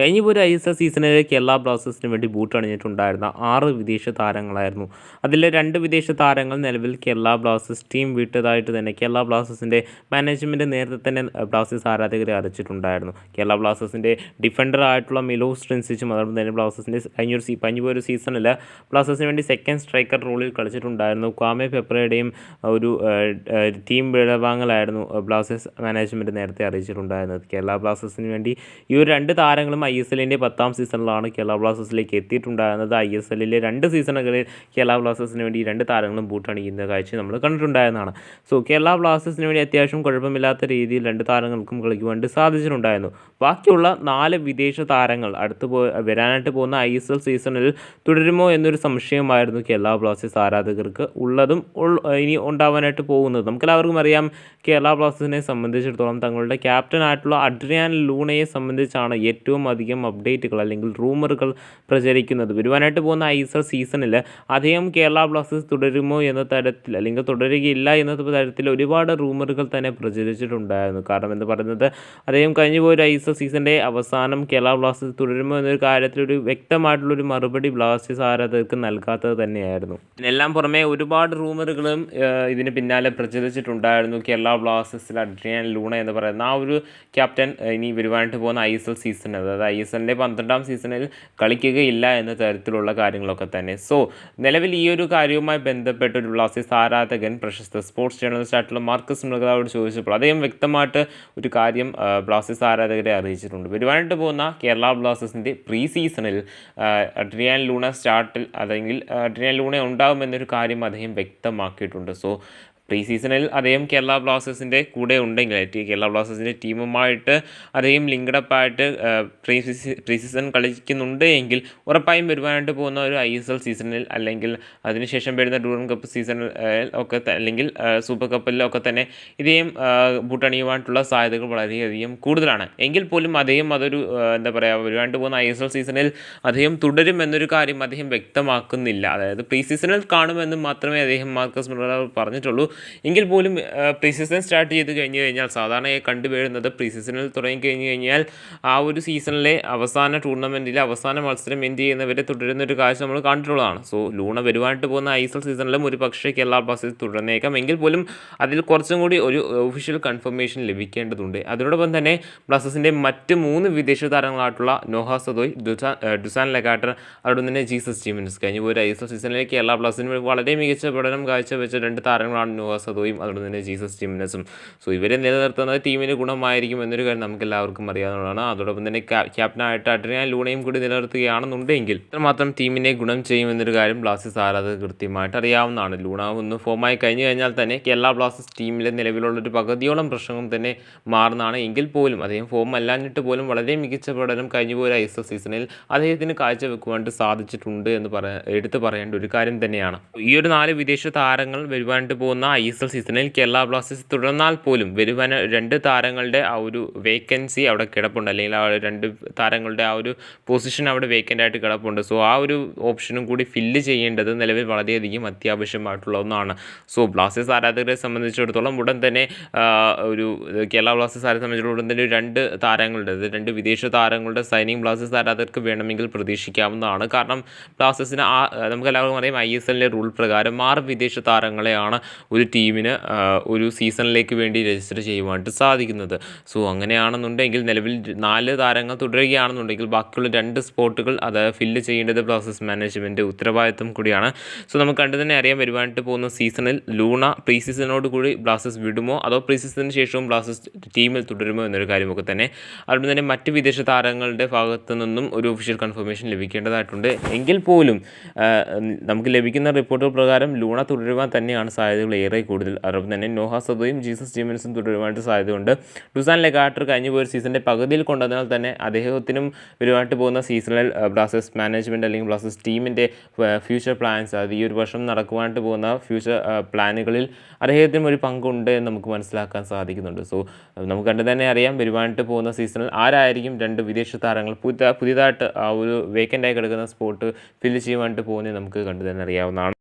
കഴിഞ്ഞ ഒരു ISL സീസണിൽ കേരള ബ്ലാസ്റ്റേഴ്സിന് വേണ്ടി ബൂട്ടണിഞ്ഞിട്ടുണ്ടായിരുന്ന 6 വിദേശ താരങ്ങളായിരുന്നു. അതിലെ 2 വിദേശ താരങ്ങൾ നിലവിൽ കേരള ബ്ലാസ്റ്റേഴ്സ് ടീം വിട്ടതായിട്ട് തന്നെ കേരള ബ്ലാസ്റ്റേഴ്സിൻ്റെ മാനേജ്മെൻറ്റ് നേരത്തെ തന്നെ ബ്ലാസ്റ്റേഴ്സ് ആരാധകരെ അറിയിച്ചിട്ടുണ്ടായിരുന്നു. കേരള ബ്ലാസ്റ്റേഴ്സിൻ്റെ ഡിഫൻഡർ ആയിട്ടുള്ള മിലോസ് ട്രിൻസിച്ചും അതോടൊപ്പം തന്നെ ബ്ലാസ്റ്റേഴ്സിൻ്റെ കഴിഞ്ഞ സീസണിൽ ബ്ലാസ്റ്റേഴ്സിന് വേണ്ടി സെക്കൻഡ് സ്ട്രൈക്കർ റോളിൽ കളിച്ചിട്ടുണ്ടായിരുന്നു. ക്വാമെ പെപ്രയുടെയും ഒരു ടീം വിടവാങ്ങലായിരുന്നു ബ്ലാസ്റ്റേഴ്സ് മാനേജ്മെൻറ്റ് നേരത്തെ അറിയിച്ചിട്ടുണ്ടായിരുന്നത്. കേരള ബ്ലാസ്റ്റേഴ്സിന് വേണ്ടി ഈ ഒരു 2 താരങ്ങളും ISLൻ്റെ 10ാം സീസണിലാണ് കേരള ബ്ലാസ്റ്റേഴ്സിലേക്ക് എത്തിയിട്ടുണ്ടായിരുന്നത്. ISLലെ 2 സീസണുകളിൽ കേരള ബ്ലാസ്റ്റേഴ്സിന് വേണ്ടി 2 താരങ്ങളും ബൂട്ടണിയുന്ന കാഴ്ച നമ്മൾ കണ്ടിട്ടുണ്ടായിരുന്നതാണ്. കേരള ബ്ലാസ്റ്റേഴ്സിന് വേണ്ടി അത്യാവശ്യം കുഴപ്പമില്ലാത്ത രീതിയിൽ 2 താരങ്ങൾക്കും കളിക്കുവാൻ സാധിച്ചിട്ടുണ്ടായിരുന്നു. ബാക്കിയുള്ള 4 വിദേശ താരങ്ങൾ വരാനായിട്ട് പോകുന്ന ISL സീസണിൽ തുടരുമോ എന്നൊരു സംശയമായിരുന്നു കേരള ബ്ലാസ്റ്റേഴ്സ് ആരാധകർക്ക് ഉള്ളതും ഇനി ഉണ്ടാവാനായിട്ട് പോകുന്നത്. നമുക്കെല്ലാവർക്കും അറിയാം, കേരള ബ്ലാസ്റ്റേഴ്സിനെ സംബന്ധിച്ചിടത്തോളം തങ്ങളുടെ ക്യാപ്റ്റനായിട്ടുള്ള അഡ്രിയാൻ ലൂണയെ സംബന്ധിച്ചാണ് ഏറ്റവും അധികം അപ്ഡേറ്റുകൾ അല്ലെങ്കിൽ റൂമറുകൾ പ്രചരിക്കുന്നത്. വരുവാനായിട്ട് പോകുന്ന ISL സീസണിൽ അദ്ദേഹം കേരള ബ്ലാസ്റ്റേഴ്സ് തുടരുമോ എന്ന തരത്തിൽ അല്ലെങ്കിൽ തുടരുകയില്ല എന്ന തരത്തിൽ ഒരുപാട് റൂമറുകൾ തന്നെ പ്രചരിച്ചിട്ടുണ്ടായിരുന്നു. കാരണം എന്ന് പറയുന്നത്, അദ്ദേഹം കഴിഞ്ഞു പോയൊരു ISL സീസണിൻ്റെ അവസാനം കേരള ബ്ലാസ്റ്റേഴ്സ് തുടരുമോ എന്നൊരു കാര്യത്തിലൊരു വ്യക്തമായിട്ടുള്ളൊരു മറുപടി ബ്ലാസ്റ്റേഴ്സ് ആരാധകർക്ക് നൽകാത്തത് തന്നെയായിരുന്നു. ഇതിനെല്ലാം പുറമെ ഒരുപാട് റൂമറുകളും ഇതിന് പിന്നാലെ പ്രചരിച്ചിട്ടുണ്ടായിരുന്നു. കേരള ബ്ലാസ്റ്റേഴ്സിൽ അഡ്രിയാൻ ലൂണ എന്ന് പറയുന്ന ആ ഒരു ക്യാപ്റ്റൻ ഇനി വരുവാനായിട്ട് പോകുന്ന ISL സീസൺ, അതായത് ISLൻ്റെ 12ാം സീസണിൽ കളിക്കുകയില്ല എന്ന തരത്തിലുള്ള കാര്യങ്ങളൊക്കെ തന്നെ. നിലവിൽ ഈ ഒരു കാര്യവുമായി ബന്ധപ്പെട്ട് ഒരു ബ്ലാസ്റ്റേഴ്സ് ആരാധകൻ പ്രശസ്ത സ്പോർട്സ് ജേർണലിസ്റ്റ് ആയിട്ടുള്ള മാർക്കസ് മൃഗാവോട് ചോദിച്ചപ്പോൾ അദ്ദേഹം വ്യക്തമായിട്ട് ഒരു കാര്യം ബ്ലാസ്റ്റേഴ്സ് ആരാധകരെ അറിയിച്ചിട്ടുണ്ട്. വരുവാനായിട്ട് പോകുന്ന കേരള ബ്ലാസ്റ്റേഴ്സിൻ്റെ പ്രീ സീസണിൽ അഡ്രിയാൻ ലൂണ സ്റ്റാർട്ടിൽ അല്ലെങ്കിൽ അഡ്രിയാൻ ലൂണ ഉണ്ടാകുമെന്നൊരു കാര്യം അദ്ദേഹം വ്യക്തമാക്കിയിട്ടുണ്ട്. പ്രീ സീസണിൽ അദ്ദേഹം കേരള ബ്ലാസ്റ്റേഴ്സിൻ്റെ കൂടെ ഉണ്ടെങ്കിൽ കേരള ബ്ലാസ്റ്റേഴ്സിൻ്റെ ടീമുമായിട്ട് അദ്ദേഹം ലിങ്ക്ഡപ്പായിട്ട് പ്രീ സീസൺ കളിക്കുന്നുണ്ട് എങ്കിൽ ഉറപ്പായും വരുവാനായിട്ട് പോകുന്ന ഒരു ISL സീസണിൽ അല്ലെങ്കിൽ അതിനുശേഷം വരുന്ന ഡ്യൂറൻ കപ്പ് സീസണിൽ ഒക്കെ അല്ലെങ്കിൽ സൂപ്പർ കപ്പിലൊക്കെ തന്നെ ഇദ്ദേഹം ബൂട്ടണിയുവാനായിട്ടുള്ള സാധ്യതകൾ വളരെയധികം കൂടുതലാണ്. എങ്കിൽ പോലും അദ്ദേഹം അതൊരു വരുവാനായിട്ട് പോകുന്ന ISL സീസണിൽ അദ്ദേഹം തുടരുമെന്നൊരു കാര്യം അദ്ദേഹം വ്യക്തമാക്കുന്നില്ല. അതായത് പ്രീ സീസണിൽ കാണുമെന്ന് മാത്രമേ അദ്ദേഹം മാർക്കസ് മൃഗാവ് പറഞ്ഞിട്ടുള്ളൂ. എങ്കിൽ പോലും പ്രീ സീസൺ സ്റ്റാർട്ട് ചെയ്ത് കഴിഞ്ഞ് കഴിഞ്ഞാൽ സാധാരണയായി കണ്ടുവരുന്നത് പ്രീ സീസണിൽ തുടങ്ങിക്കഴിഞ്ഞ് കഴിഞ്ഞാൽ ആ ഒരു സീസണിലെ അവസാന ടൂർണമെൻറ്റിലെ അവസാന മത്സരം എന്ത് ചെയ്യുന്നവരെ തുടരുന്നൊരു കാഴ്ച നമ്മൾ കണ്ടിട്ടുള്ളതാണ്. ലൂണ വരുവാനായിട്ട് പോകുന്ന ISL സീസണിലും ഒരു പക്ഷേ കേരള ബ്ലാസ്റ്റേഴ്സ് തുടർന്നേക്കാം. എങ്കിൽ പോലും അതിൽ കുറച്ചും കൂടി ഒരു ഒഫീഷ്യൽ കൺഫർമേഷൻ ലഭിക്കേണ്ടതുണ്ട്. അതിനോടൊപ്പം തന്നെ ബ്ലാസ്റ്റേഴ്സിൻ്റെ മറ്റ് 3 വിദേശ താരങ്ങളായിട്ടുള്ള നോഹ സദോയ്, ഡുസാൻ ലെഗാട്ടർ, അതോടൊപ്പം തന്നെ ജീസസ് ജിമിനസ് കഴിഞ്ഞ ഒരു ISL സീസണിലെ കേരള ബ്ലാസ്റ്റേഴ്സിന് വളരെ മികച്ച പഠനം കാഴ്ചവെച്ച 2 താരങ്ങളാണ് നോഹ സദോയും അതുകൊണ്ട് തന്നെ ജീസസ് ജിമിനസും. ഇവരെ നിലനിർത്തുന്നത് ടീമിന് ഗുണമായിരിക്കും എന്നൊരു കാര്യം നമുക്ക് എല്ലാവർക്കും അറിയാവുന്നതാണ്. അതോടൊപ്പം തന്നെ ക്യാപ്റ്റനായിട്ട് അഡ്രിയാൻ ലൂണയും കൂടി നിലനിർത്തുകയാണെന്നുണ്ടെങ്കിൽ ഇത്രമാത്രം ടീമിനെ ഗുണം ചെയ്യുമെന്നൊരു കാര്യം ബ്ലാസ്റ്റേഴ്സ് ആരാധകർ കൃത്യമായിട്ട് അറിയാവുന്നതാണ്. ലൂണ ഒന്ന് ഫോമായി കഴിഞ്ഞു കഴിഞ്ഞാൽ തന്നെ കേരള ബ്ലാസ്റ്റേഴ്സ് ടീമിലെ നിലവിലുള്ളൊരു പകുതിയോളം പ്രശ്നവും തന്നെ മാറുന്നതാണ്. എങ്കിൽ പോലും അദ്ദേഹം ഫോം അല്ലാഞ്ഞിട്ട് പോലും വളരെ മികച്ച പഠനം കഴിഞ്ഞു പോയ ISL സീസണിൽ അദ്ദേഹത്തിന് കാഴ്ചവെക്കുവാനായിട്ട് സാധിച്ചിട്ടുണ്ട് എന്ന് എടുത്തു പറയേണ്ട ഒരു കാര്യം തന്നെയാണ്. ഈ ഒരു 4 വിദേശ താരങ്ങൾ വരുവാനായിട്ട് പോകുന്ന ISL സീസണിൽ കേരള ബ്ലാസ്റ്റേഴ്സ് തുടർന്നാൽ പോലും 2 താരങ്ങളുടെ ആ ഒരു വേക്കൻസി അവിടെ കിടപ്പുണ്ട്, അല്ലെങ്കിൽ ആ 2 താരങ്ങളുടെ ആ ഒരു പൊസിഷൻ അവിടെ വേക്കൻ്റ് ആയിട്ട് കിടപ്പുണ്ട്. ആ ഒരു ഓപ്ഷനും കൂടി ഫില്ല് ചെയ്യേണ്ടത് നിലവിൽ വളരെയധികം അത്യാവശ്യമായിട്ടുള്ള ഒന്നാണ്. ബ്ലാസ്റ്റേഴ്സ് ആരാധകരെ സംബന്ധിച്ചിടത്തോളം ഉടൻ തന്നെ ഒരു കേരള ബ്ലാസ്റ്റേഴ്സ് സംബന്ധിച്ചിടത്തോളം ഉടൻ തന്നെ 2 താരങ്ങളുടെ 2 വിദേശ താരങ്ങളുടെ സൈനിങ് ബ്ലാസ്റ്റേഴ്സ് ആരാധകർക്ക് വേണമെങ്കിൽ പ്രതീക്ഷിക്കാവുന്നതാണ്. കാരണം ബ്ലാസ്റ്റേഴ്സിന് നമുക്കെല്ലാവർക്കും അറിയാം, ISLൻ്റെ റൂൾ പ്രകാരം 6 വിദേശ താരങ്ങളെയാണ് ഒരു ടീമിന് ഒരു സീസണിലേക്ക് വേണ്ടി രജിസ്റ്റർ ചെയ്യുവാനായിട്ട് സാധിക്കുന്നത്. അങ്ങനെയാണെന്നുണ്ടെങ്കിൽ നിലവിൽ 4 താരങ്ങൾ തുടരുകയാണെന്നുണ്ടെങ്കിൽ ബാക്കിയുള്ള 2 സ്പോട്ടുകൾ അത് ഫില്ല് ചെയ്യേണ്ടത് ബ്ലാസ്റ്റേഴ്സ് മാനേജ്മെൻറ്റ് ഉത്തരവാദിത്വം കൂടിയാണ്. നമുക്ക് കണ്ടു തന്നെ അറിയാം, വരുവാനായിട്ട് പോകുന്ന സീസണിൽ ലൂണ പ്രീ സീസണോട് കൂടി ബ്ലാസ്റ്റേഴ്സ് വിടുമോ അതോ പ്രീ സീസണിന് ശേഷവും ബ്ലാസ്റ്റേഴ്സ് ടീമിൽ തുടരുമോ എന്നൊരു കാര്യമൊക്കെ തന്നെ. അതുകൊണ്ട് തന്നെ മറ്റ് വിദേശ താരങ്ങളുടെ ഭാഗത്തു നിന്നും ഒരു ഒഫീഷ്യൽ കൺഫർമേഷൻ ലഭിക്കേണ്ടതായിട്ടുണ്ട്. എങ്കിൽ പോലും നമുക്ക് ലഭിക്കുന്ന റിപ്പോർട്ടുകൾ പ്രകാരം ലൂണ തുടരുവാൻ തന്നെയാണ് സാധ്യതകൾ ഏറെ കൂടുതൽ. അതോടൊപ്പം തന്നെ നോഹ സദോയും ജീസസ് ജിമിനസും തുടരുവാനായിട്ട് സാധ്യതയുണ്ട്. ഡുസാൻ ലെഗാട്ടർ കഴിഞ്ഞു പോയ സീസണിൻ്റെ പകുതിയിൽ കൊണ്ടതിനാൽ തന്നെ അദ്ദേഹത്തിനും വരുവാനായിട്ട് പോകുന്ന സീസണിൽ ബ്ലാസ്റ്റേഴ്സ് മാനേജ്മെൻറ്റ് അല്ലെങ്കിൽ ബ്ലാസ്റ്റേഴ്സ് ടീമിൻ്റെ ഫ്യൂച്ചർ പ്ലാൻസ്, അത് ഈ ഒരു വർഷം നടക്കുവാനായിട്ട് പോകുന്ന ഫ്യൂച്ചർ പ്ലാനുകളിൽ അദ്ദേഹത്തിനും ഒരു പങ്കുണ്ട് എന്ന് നമുക്ക് മനസ്സിലാക്കാൻ സാധിക്കുന്നുണ്ട്. നമുക്ക് കണ്ടു തന്നെ അറിയാം, വരുവാനായിട്ട് പോകുന്ന സീസണിൽ ആരായിരിക്കും 2 വിദേശ താരങ്ങൾ പുതിയതായിട്ട് ആ ഒരു വേക്കൻ്റായി കിടക്കുന്ന സ്പോട്ട് ഫില്ല് ചെയ്യുവാനായിട്ട് പോകുന്നത് നമുക്ക് കണ്ടു തന്നെ അറിയാവുന്നതാണ്.